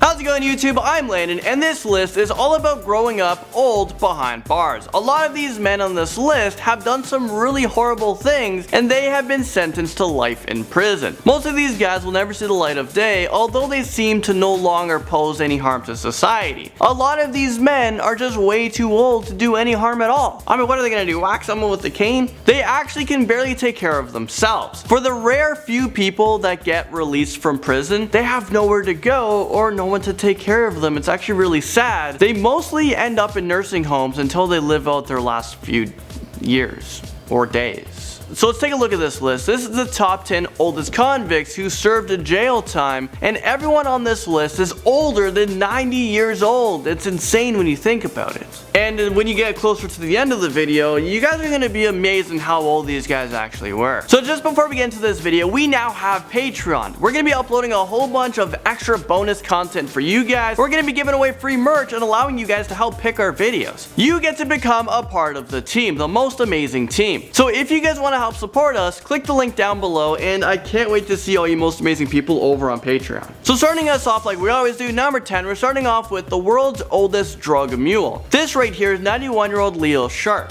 How's it going, YouTube? I'm Landon, and this list is all about growing up old behind bars. A lot of these men on this list have done some really horrible things, and they have been sentenced to life in prison. Most of these guys will never see the light of day, although they seem to no longer pose any harm to society. A lot of these men are just way too old to do any harm at all. I mean, what are they gonna do, whack someone with a cane? They actually can barely take care of themselves. For the rare few people that get released from prison, they have nowhere to go or no one to take care of them. It's actually really sad. They mostly end up in nursing homes until they live out their last few years or days. So let's take a look at this list. This is the top 10 oldest convicts who served a jail time, and everyone on this list is older than 90 years old. It's insane when you think about it. And when you get closer to the end of the video, you guys are going to be amazed at how old these guys actually were. So just before we get into this video, we now have Patreon. We're going to be uploading a whole bunch of extra bonus content for you guys. We're going to be giving away free merch and allowing you guys to help pick our videos. You get to become a part of the team, the most amazing team. So if you guys want to help support us, click the link down below, and I can't wait to see all you most amazing people over on Patreon. So starting us off like we always do, number 10, we're starting off with the world's oldest drug mule. This right here is 91-year-old Leroy.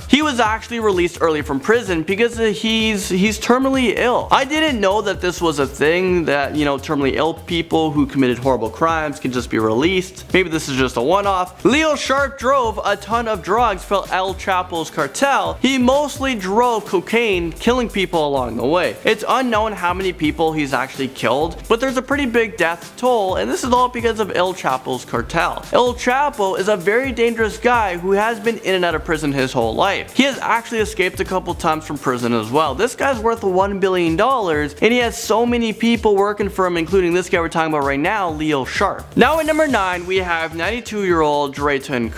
He was actually released early from prison because he's terminally ill. I didn't know that this was a thing, that, you know, terminally ill people who committed horrible crimes can just be released. Maybe this is just a one-off. Leroy drove a ton of drugs for El Chapo's cartel. He mostly drove cocaine, killing people along the way. It's unknown how many people he's actually killed, but there's a pretty big death toll, and this is all because of El Chapo's cartel. El Chapo is a very dangerous guy who has been in and out of prison his whole life. He has actually escaped a couple times from prison as well. This guy's worth $1 billion, and he has so many people working for him, including this guy we're talking about right now, Leroy. Now at number 9, we have 92-year-old Drayton.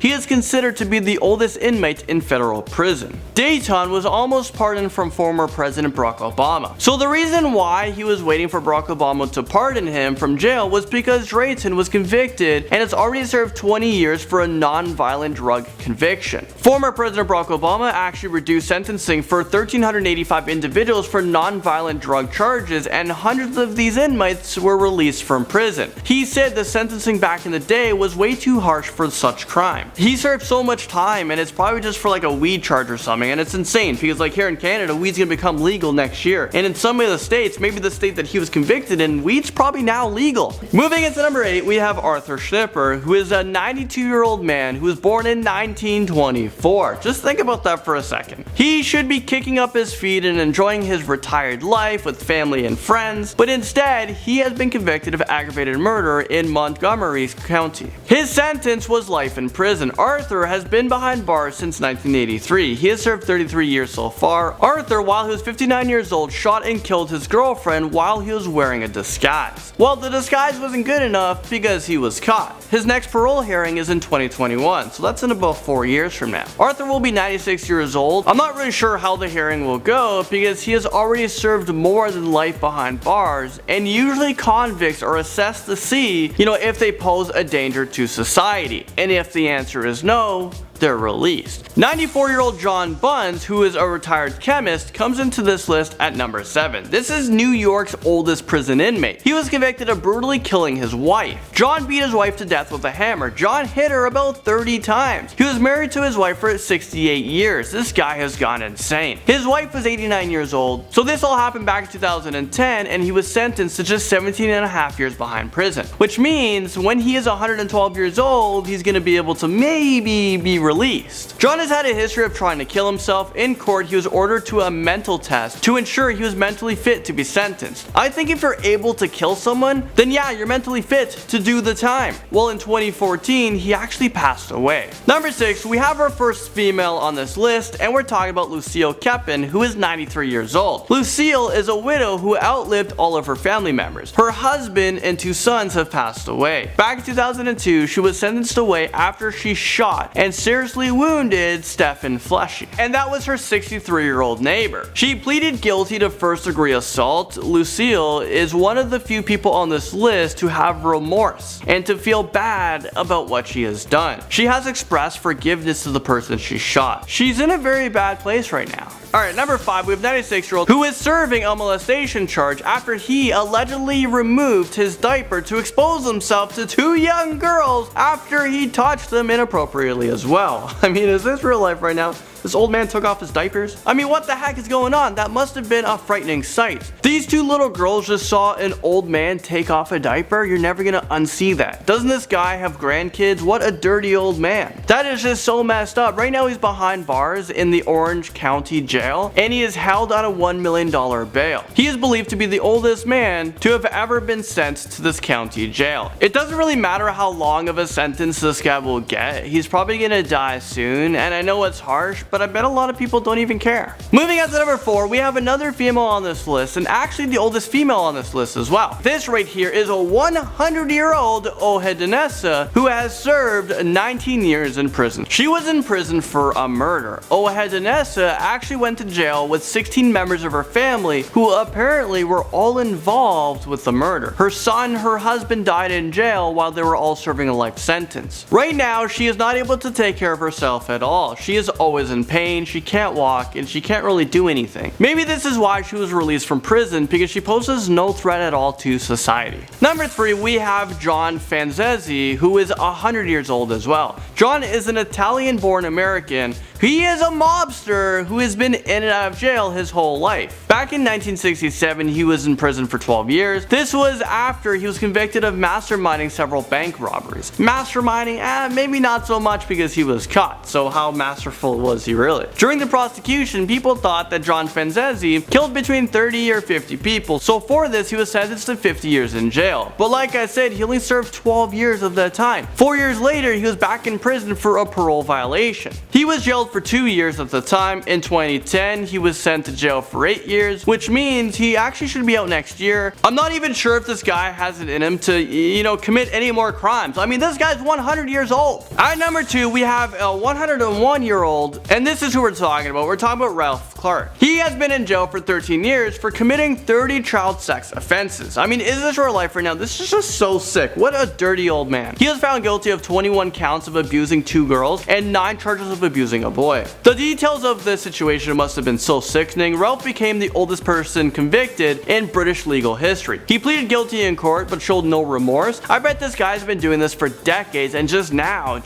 He is considered to be the oldest inmate in federal prison. Drayton was almost pardoned from former President Barack Obama. So the reason why he was waiting for Barack Obama to pardon him from jail was because Drayton was convicted and has already served 20 years for a non-violent drug conviction. Former President Barack Obama actually reduced sentencing for 1,385 individuals for non-violent drug charges, and hundreds of these inmates were released from prison. He said the sentencing back in the day was way too harsh for such crime. He served so much time, and it's probably just for like a weed charge or something, and it's insane because like here in Canada, weed's gonna become legal next year, and in some of the states, maybe the state that he was convicted in, weed's probably now legal. Moving into number 8, we have Schnipper, who is a 92-year-old man who was born in 1924. Just think about that for a second. He should be kicking up his feet and enjoying his retired life with family and friends, but instead, he has been convicted of aggravated murder in Montgomery County. His sentence was life in prison. Arthur has been behind bars since 1983. He has served 33 years so far. Arthur, while he was 59 years old, shot and killed his girlfriend while he was wearing a disguise. Well, the disguise wasn't good enough because he was caught. His next parole hearing is in 2021, so that's in about 4 years from now. Arthur will be 96 years old. I'm not really sure how the hearing will go because he has already served more than life behind bars, and usually convicts are assessed to see, you know, if they pose a danger to society, and if the answer is no, they're released. 94-year-old John Bunz, who is a retired chemist, comes into this list at number 7. This is New York's oldest prison inmate. He was convicted of brutally killing his wife. John beat his wife to death with a hammer. John hit her about 30 times. He was married to his wife for 68 years. This guy has gone insane. His wife was 89 years old, so this all happened back in 2010, and he was sentenced to just 17 and a half years behind prison, which means when he is 112 years old, he's gonna be able to maybe be released. John has had a history of trying to kill himself. In court, he was ordered to a mental test to ensure he was mentally fit to be sentenced. I think if you're able to kill someone, then yeah, you're mentally fit to do the time. Well, in 2014, he actually passed away. Number 6, we have our first female on this list, and we're talking about Lucille Keppen, who is 93 years old. Lucille is a widow who outlived all of her family members. Her husband and 2 sons have passed away. Back in 2002, she was sentenced away after she shot and seriously wounded Stephen Fleshy, and that was her 63-year-old neighbor. She pleaded guilty to first-degree assault. Lucille is one of the few people on this list to have remorse and to feel bad about what she has done. She has expressed forgiveness to the person she shot. She's in a very bad place right now. Alright, number 5, we have 96-year-old who is serving a molestation charge after he allegedly removed his diaper to expose himself to 2 young girls after he touched them inappropriately as well. I mean, is this real life right now? This old man took off his diapers? I mean, what the heck is going on? That must have been a frightening sight. These 2 little girls just saw an old man take off a diaper. You're never gonna unsee that. Doesn't this guy have grandkids? What a dirty old man. That is just so messed up. Right now he's behind bars in the Orange County Jail, and he is held on a $1 million bail. He is believed to be the oldest man to have ever been sent to this county jail. It doesn't really matter how long of a sentence this guy will get. He's probably gonna die soon, and I know it's harsh, but I bet a lot of people don't even care. Moving on to number 4, we have another female on this list, and actually the oldest female on this list as well. This right here is a 100-year-old Ohidunessa who has served 19 years in prison. She was in prison for a murder. Ohidunessa actually went to jail with 16 members of her family who apparently were all involved with the murder. Her son, her husband died in jail while they were all serving a life sentence. Right now, she is not able to take care of herself at all. She is always in pain, she can't walk, and she can't really do anything. Maybe this is why she was released from prison, because she poses no threat at all to society. Number 3, we have John Franzese, who is 100 years old as well. John is an Italian-born American. He is a mobster who has been in and out of jail his whole life. Back in 1967, he was in prison for 12 years. This was after he was convicted of masterminding several bank robberies. Masterminding, maybe not so much because he was caught, so how masterful was he really? During the prosecution, people thought that John Franzese killed between 30 or 50 people, so for this he was sentenced to 50 years in jail. But like I said, he only served 12 years of that time. 4 years later, he was back in prison for a parole violation. He was jailed for 2 years at the time. In 2010, he was sent to jail for 8 years, which means he actually should be out next year. I'm not even sure if this guy has it in him to, commit any more crimes. I mean, this guy's 100 years old. At number 2, we have a 101-year-old, and this is who we're talking about. We're talking about Ralph Clarke. He has been in jail for 13 years for committing 30 child sex offenses. I mean, is this real life right now? This is just so sick. What a dirty old man. He was found guilty of 21 counts of abusing 2 girls and 9 charges of abusing a boy. The details of this situation must have been so sickening. Ralph became the oldest person convicted in British legal history. He pleaded guilty in court but showed no remorse. I bet this guy's been doing this for decades, and just now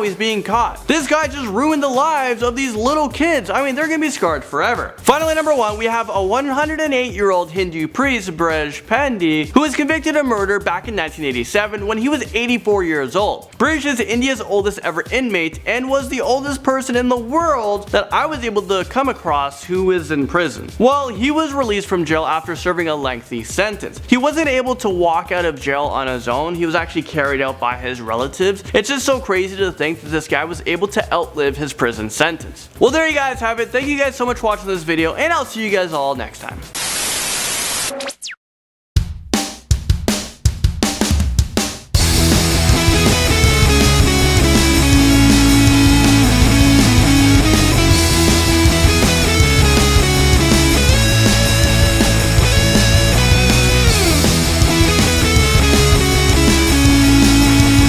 he's being caught. This guy just ruined the lives of these little kids. I mean, they're gonna be scarred forever. Finally, number 1, we have a 108-year-old Hindu priest, Brij Pandey, who was convicted of murder back in 1987 when he was 84 years old. Brij is India's oldest ever inmate and was the oldest person in the world that I was able to come across who is in prison. Well, he was released from jail after serving a lengthy sentence. He wasn't able to walk out of jail on his own. He was actually carried out by his relatives. It's just so crazy to think that this guy was able to outlive his prison sentence. Well, there you guys have it. Thank you guys so much for watching this video, and I'll see you guys all next time.